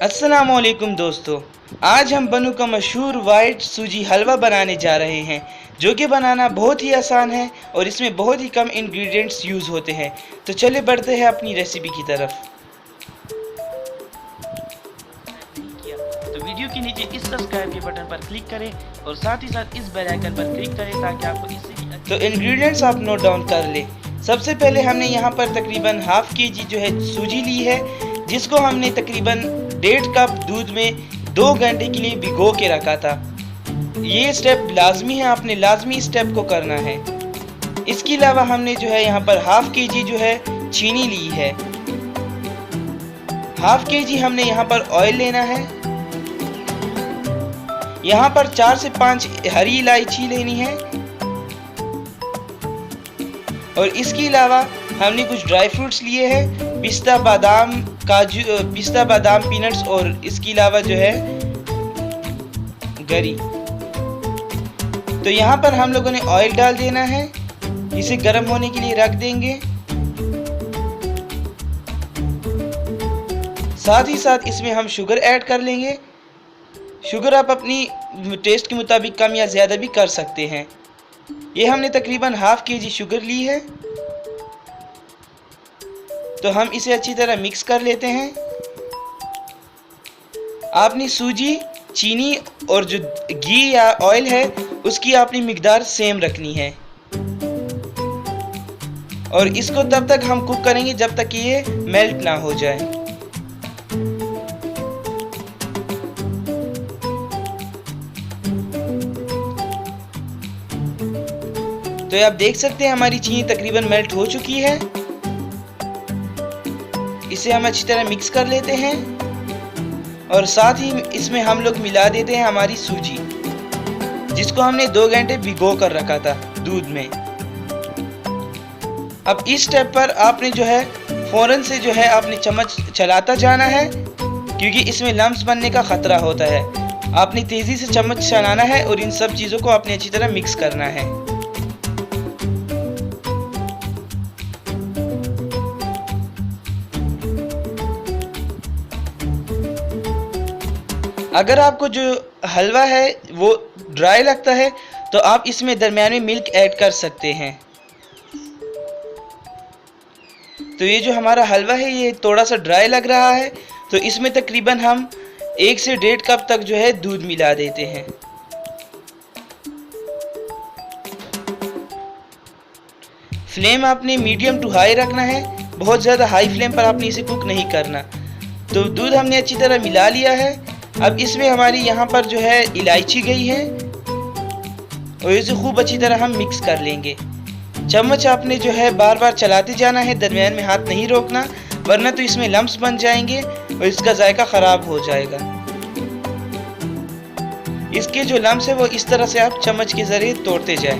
अस्सलामुअलैकुम दोस्तों, आज हम बनू का मशहूर वाइट सूजी हलवा बनाने जा रहे हैं, जो कि बनाना बहुत ही आसान है और इसमें बहुत ही कम इंग्रेडिएंट्स यूज़ होते हैं। तो चले बढ़ते हैं अपनी रेसिपी की तरफ। तो वीडियो के नीचे इस सब्सक्राइब के बटन पर क्लिक करें और साथ ही साथ इस बेल आइकन पर क्लिक करें ताकि आपको इससे तो इंग्रेडिएंट्स आप नोट डाउन कर लें। सबसे पहले हमने यहाँ पर तकरीबन हाफ केजी जो है सूजी ली है, जिसको हमने तकरीबन 1.5 कप दूध में 2 घंटे के लिए भिगो के रखा था। ये स्टेप लाजमी है, आपने लाजमी स्टेप को करना है। इसके अलावा हमने जो है यहाँ पर हाफ केजी जो है चीनी ली है। हाफ केजी हमने यहाँ पर ऑयल लेना है। यहाँ पर 4 से 5 हरी इलायची लेनी है और इसके अलावा हमने कुछ ड्राई फ्रूट्स लिए हैं, पिस्ता बादाम, काजू, पिस्ता बादाम, पीनट्स और इसके अलावा जो है गरी। तो यहाँ पर हम लोगों ने ऑयल डाल देना है, इसे गर्म होने के लिए रख देंगे। साथ ही साथ इसमें हम शुगर ऐड कर लेंगे। शुगर आप अपनी टेस्ट के मुताबिक कम या ज़्यादा भी कर सकते हैं। ये हमने तकरीबन हाफ केजी शुगर ली है, तो हम इसे अच्छी तरह मिक्स कर लेते हैं। आपने सूजी, चीनी और जो घी या ऑयल है उसकी आपनी मिकदार सेम रखनी है और इसको तब तक हम कुक करेंगे जब तक कि ये मेल्ट ना हो जाए। तो आप देख सकते हैं हमारी चीनी तकरीबन मेल्ट हो चुकी है। इसे हम अच्छी तरह मिक्स कर लेते हैं और साथ ही इसमें हम लोग मिला देते हैं हमारी सूजी, जिसको हमने 2 घंटे भिगो कर रखा था दूध में। अब इस स्टेप पर आपने जो है फौरन से जो है आपने चम्मच चलाता जाना है, क्योंकि इसमें लम्स बनने का खतरा होता है। आपने तेजी से चम्मच चलाना है और इन सब चीज़ों को आपने अच्छी तरह मिक्स करना है। अगर आपको जो हलवा है वो ड्राई लगता है तो आप इसमें दरमियान में मिल्क ऐड कर सकते हैं। तो ये जो हमारा हलवा है ये थोड़ा सा ड्राई लग रहा है, तो इसमें तकरीबन हम 1 से 1.5 कप तक जो है दूध मिला देते हैं। फ्लेम आपने मीडियम टू हाई रखना है, बहुत ज़्यादा हाई फ्लेम पर आपने इसे कुक नहीं करना। तो दूध हमने अच्छी तरह मिला लिया है। अब इसमें हमारी यहाँ पर जो है इलायची गई है और इसे खूब अच्छी तरह हम मिक्स कर लेंगे। चम्मच आपने जो है बार बार चलाते जाना है, दरमियान में हाथ नहीं रोकना, वरना तो इसमें लम्स बन जाएंगे और इसका जायका ख़राब हो जाएगा। इसके जो लम्स है वो इस तरह से आप चम्मच के ज़रिए तोड़ते जाएं।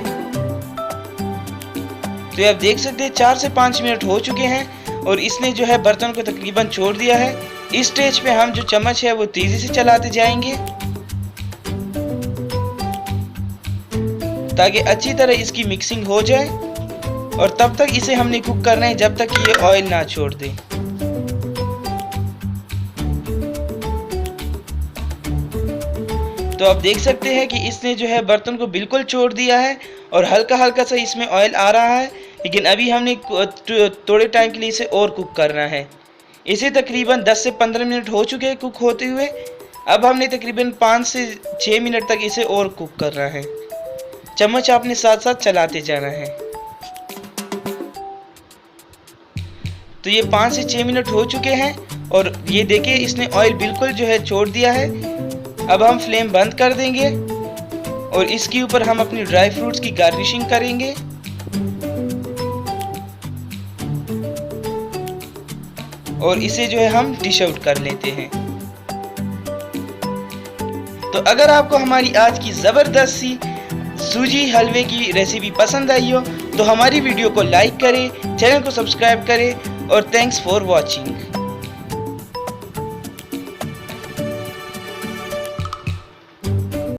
तो आप देख सकते हैं 4 से 5 मिनट हो चुके हैं और इसने जो है बर्तन को तकरीबन छोड़ दिया है। इस स्टेज पे हम जो चम्मच है वो तेजी से चलाते जाएंगे ताकि अच्छी तरह इसकी मिक्सिंग हो जाए, और तब तक इसे हमने कुक करना है जब तक ये ऑयल ना छोड़ दे। तो आप देख सकते हैं कि इसने जो है बर्तन को बिल्कुल छोड़ दिया है और हल्का हल्का सा इसमें ऑयल आ रहा है, लेकिन अभी हमने थोड़े टाइम के लिए इसे और कुक करना है। इसे तकरीबन 10 से 15 मिनट हो चुके हैं कुक होते हुए। अब हमने तकरीबन 5 से 6 मिनट तक इसे और कुक करना है। चम्मच आपने साथ साथ चलाते जाना है। तो ये 5 से 6 मिनट हो चुके हैं और ये देखिए इसने ऑयल बिल्कुल जो है छोड़ दिया है। अब हम फ्लेम बंद कर देंगे और इसके ऊपर हम अपनी ड्राई फ्रूट्स की गार्निशिंग करेंगे। और इसे जो है हम डिश आउट कर लेते हैं। तो अगर आपको हमारी आज की ज़बरदस्त सी सूजी हलवे की रेसिपी पसंद आई हो तो हमारी वीडियो को लाइक करें, चैनल को सब्सक्राइब करें और थैंक्स फॉर वॉचिंग।